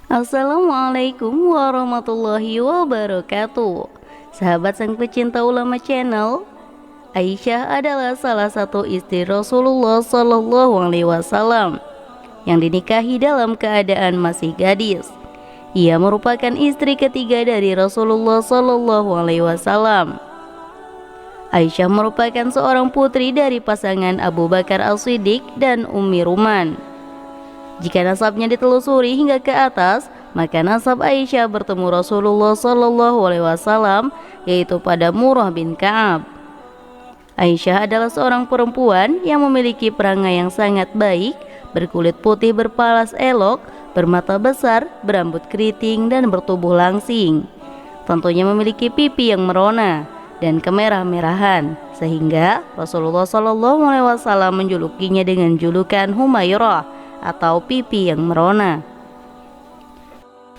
Assalamualaikum warahmatullahi wabarakatuh. Sahabat sang pecinta ulama channel, Aisyah adalah salah satu istri Rasulullah Shallallahu Alaihi Wasallam yang dinikahi dalam keadaan masih gadis. Ia merupakan istri ketiga dari Rasulullah Shallallahu Alaihi Wasallam. Aisyah merupakan seorang putri dari pasangan Abu Bakar As-Siddiq dan Ummi Ruman. Jika nasabnya ditelusuri hingga ke atas, maka nasab Aisyah bertemu Rasulullah Shallallahu Alaihi Wasallam, yaitu pada Murrah bin Ka'ab. Aisyah adalah seorang perempuan yang memiliki perangai yang sangat baik, berkulit putih berpalas elok, bermata besar, berambut keriting, dan bertubuh langsing. Tentunya memiliki pipi yang merona dan kemerah-merahan, sehingga Rasulullah Shallallahu Alaihi Wasallam menjulukinya dengan julukan Humairah atau pipi yang merona.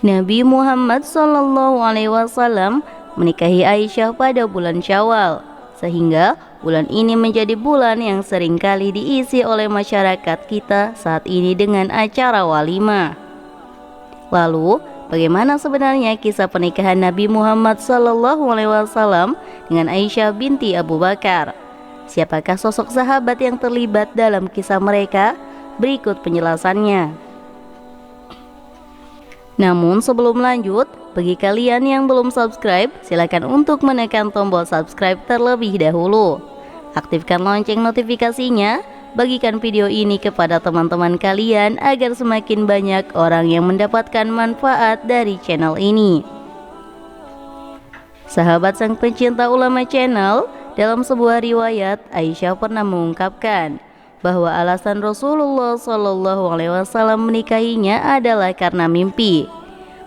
Nabi Muhammad Shallallahu Alaihi Wasallam menikahi Aisyah pada bulan Syawal, sehingga bulan ini menjadi bulan yang seringkali diisi oleh masyarakat kita saat ini dengan acara walimah. Lalu, bagaimana sebenarnya kisah pernikahan Nabi Muhammad Shallallahu Alaihi Wasallam dengan Aisyah binti Abu Bakar? Siapakah sosok sahabat yang terlibat dalam kisah mereka? Berikut penjelasannya. Namun sebelum lanjut, bagi kalian yang belum subscribe, silakan untuk menekan tombol subscribe terlebih dahulu. Aktifkan lonceng notifikasinya, bagikan video ini kepada teman-teman kalian agar semakin banyak orang yang mendapatkan manfaat dari channel ini. Sahabat sang pencinta ulama channel, dalam sebuah riwayat Aisyah pernah mengungkapkan bahwa alasan Rasulullah Shallallahu Alaihi Wasallam menikahinya adalah karena mimpi.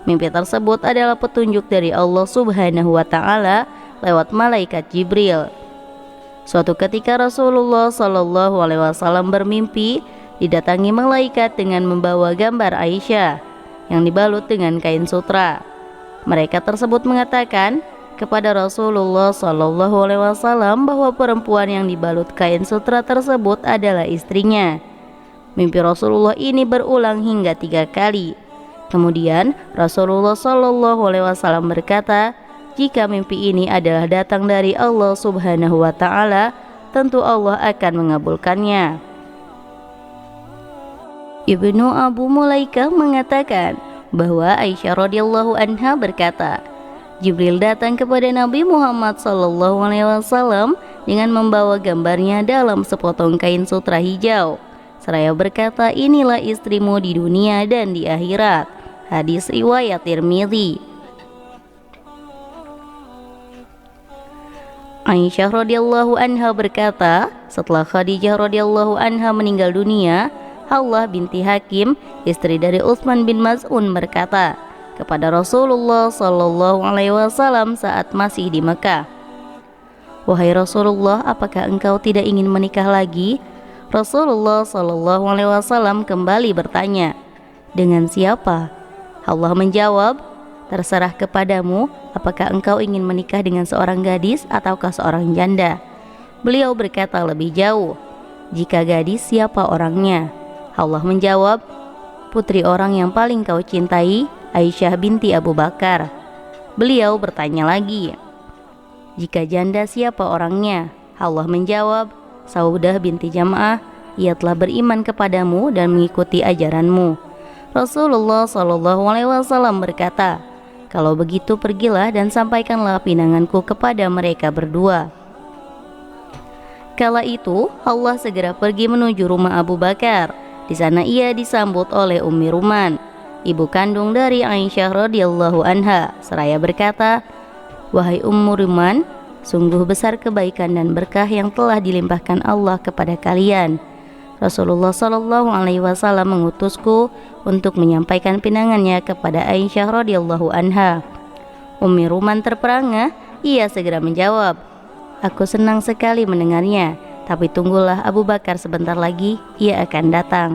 Mimpi tersebut adalah petunjuk dari Allah Subhanahu Wa Taala lewat malaikat Jibril. Suatu ketika Rasulullah Shallallahu Alaihi Wasallam bermimpi didatangi malaikat dengan membawa gambar Aisyah yang dibalut dengan kain sutra. Mereka tersebut mengatakan kepada Rasulullah Shallallahu Alaihi Wasallam bahwa perempuan yang dibalut kain sutra tersebut adalah istrinya. Mimpi Rasulullah ini berulang hingga 3 kali. Kemudian Rasulullah Shallallahu Alaihi Wasallam berkata, jika mimpi ini adalah datang dari Allah Subhanahu Wa Taala, tentu Allah akan mengabulkannya. Ibnu Abu Mulaikah mengatakan bahwa Aisyah radhiyallahu anha berkata, Jibril datang kepada Nabi Muhammad SAW dengan membawa gambarnya dalam sepotong kain sutra hijau, seraya berkata, inilah istrimu di dunia dan di akhirat. Hadis riwayat Tirmidzi. Aisyah radhiyallahu anha berkata, setelah Khadijah radhiyallahu anha meninggal dunia, Hawlah binti Hakim, istri dari Utsman bin Maz'un berkata kepada Rasulullah Shallallahu Alaihi Wasallam saat masih di Mekah, wahai Rasulullah, apakah engkau tidak ingin menikah lagi? Rasulullah Shallallahu Alaihi Wasallam kembali bertanya, dengan siapa? Allah menjawab, terserah kepadamu, apakah engkau ingin menikah dengan seorang gadis ataukah seorang janda? Beliau berkata lebih jauh, jika gadis, siapa orangnya? Allah menjawab, putri orang yang paling kau cintai, Aisyah binti Abu Bakar. Beliau bertanya lagi, jika janda, siapa orangnya? Allah menjawab, Saudah binti Jam'ah, ia telah beriman kepadamu dan mengikuti ajaranmu. Rasulullah Shallallahu Alaihi Wasallam berkata, kalau begitu pergilah dan sampaikanlah pinanganku kepada mereka berdua. Kala itu Allah segera pergi menuju rumah Abu Bakar. Di sana ia disambut oleh Ummi Ruman, ibu kandung dari Aisyah radhiyallahu anha, seraya berkata, wahai Ummu Ruman, sungguh besar kebaikan dan berkah yang telah dilimpahkan Allah kepada kalian. Rasulullah Shallallahu Alaihi Wasallam mengutusku untuk menyampaikan pinangannya kepada Aisyah radhiyallahu anha. Ummi Ruman terperangah, ia segera menjawab, aku senang sekali mendengarnya, tapi tunggulah Abu Bakar sebentar lagi, ia akan datang.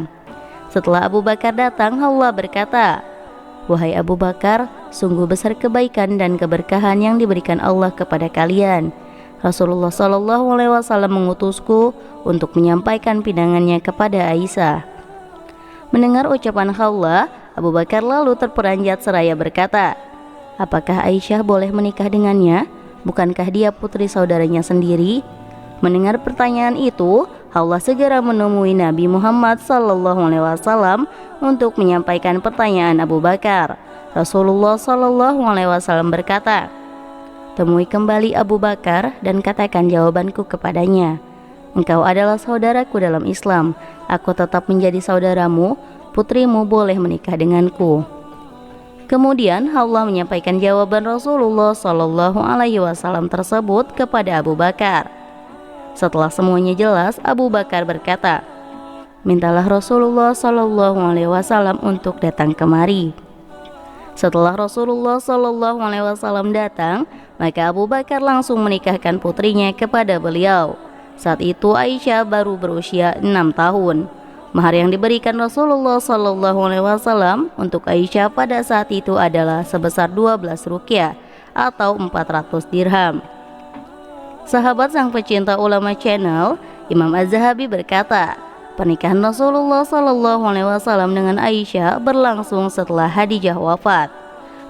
Setelah Abu Bakar datang, Allah berkata, wahai Abu Bakar, sungguh besar kebaikan dan keberkahan yang diberikan Allah kepada kalian. Rasulullah Shallallahu Alaihi Wasallam mengutusku untuk menyampaikan pinangannya kepada Aisyah. Mendengar ucapan Khawlah, Abu Bakar lalu terperanjat seraya berkata, "Apakah Aisyah boleh menikah dengannya? Bukankah dia putri saudaranya sendiri?" Mendengar pertanyaan itu, Allah segera menemui Nabi Muhammad SAW untuk menyampaikan pertanyaan Abu Bakar. Rasulullah SAW berkata, "Temui kembali Abu Bakar dan katakan jawabanku kepadanya. Engkau adalah saudaraku dalam Islam. Aku tetap menjadi saudaramu. Putrimu boleh menikah denganku." Kemudian Allah menyampaikan jawaban Rasulullah SAW tersebut kepada Abu Bakar. Setelah semuanya jelas, Abu Bakar berkata, "Mintalah Rasulullah SAW untuk datang kemari." Setelah Rasulullah SAW datang, maka Abu Bakar langsung menikahkan putrinya kepada beliau. Saat itu Aisyah baru berusia 6 tahun. Mahar yang diberikan Rasulullah SAW untuk Aisyah pada saat itu adalah sebesar 12 ruqyah atau 400 dirham. Sahabat sang pecinta ulama channel, Imam Az-Zahabi berkata, pernikahan Rasulullah SAW dengan Aisyah berlangsung setelah Khadijah wafat.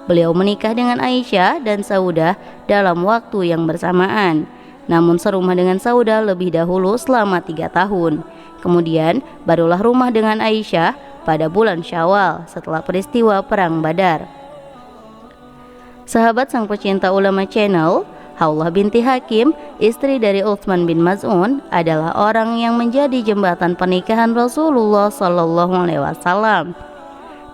Beliau menikah dengan Aisyah dan Saudah dalam waktu yang bersamaan. Namun serumah dengan Saudah lebih dahulu selama 3 tahun. Kemudian barulah rumah dengan Aisyah pada bulan Syawal setelah peristiwa Perang Badar. Sahabat sang pecinta ulama channel, Haulah binti Hakim, istri dari Utsman bin Maz'un, adalah orang yang menjadi jembatan pernikahan Rasulullah SAW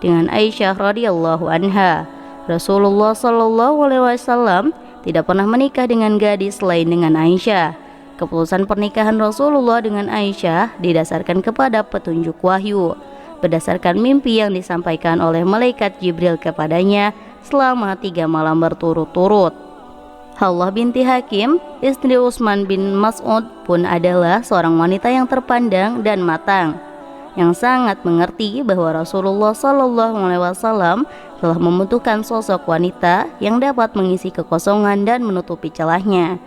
dengan Aisyah radhiyallahu anha. Rasulullah SAW tidak pernah menikah dengan gadis lain dengan Aisyah. Keputusan pernikahan Rasulullah dengan Aisyah didasarkan kepada petunjuk wahyu, berdasarkan mimpi yang disampaikan oleh malaikat Jibril kepadanya selama 3 malam berturut-turut. Haulah binti Hakim, istri Utsman bin Mas'ud pun adalah seorang wanita yang terpandang dan matang, yang sangat mengerti bahwa Rasulullah SAW telah membutuhkan sosok wanita yang dapat mengisi kekosongan dan menutupi celahnya.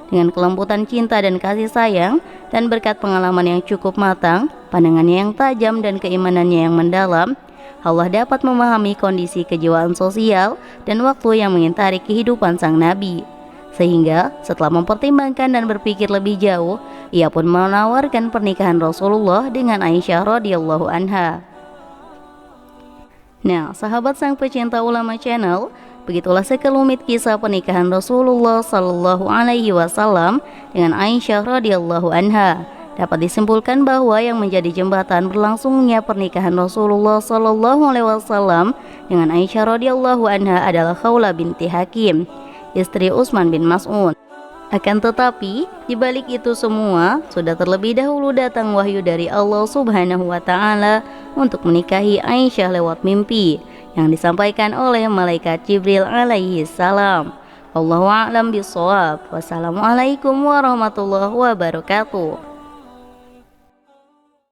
Dengan kelembutan cinta dan kasih sayang, dan berkat pengalaman yang cukup matang, pandangannya yang tajam dan keimanannya yang mendalam, Allah dapat memahami kondisi kejiwaan sosial dan waktu yang mengitari kehidupan sang Nabi. Sehingga setelah mempertimbangkan dan berpikir lebih jauh, ia pun menawarkan pernikahan Rasulullah dengan Aisyah radhiyallahu anha. Nah, sahabat sang pecinta ulama channel, begitulah sekelumit kisah pernikahan Rasulullah SAW dengan Aisyah radhiyallahu anha. Dapat disimpulkan bahwa yang menjadi jembatan berlangsungnya pernikahan Rasulullah SAW dengan Aisyah radhiyallahu anha adalah Khawlah binti Hakim, istri Utsman bin Mas'ud. Akan tetapi, di balik itu semua, sudah terlebih dahulu datang wahyu dari Allah Subhanahu wa Ta'ala untuk menikahi Aisyah lewat mimpi yang disampaikan oleh malaikat Jibril alaihi salam. Wallahu a'lam bishawab. Wassalamualaikum warahmatullahi wabarakatuh.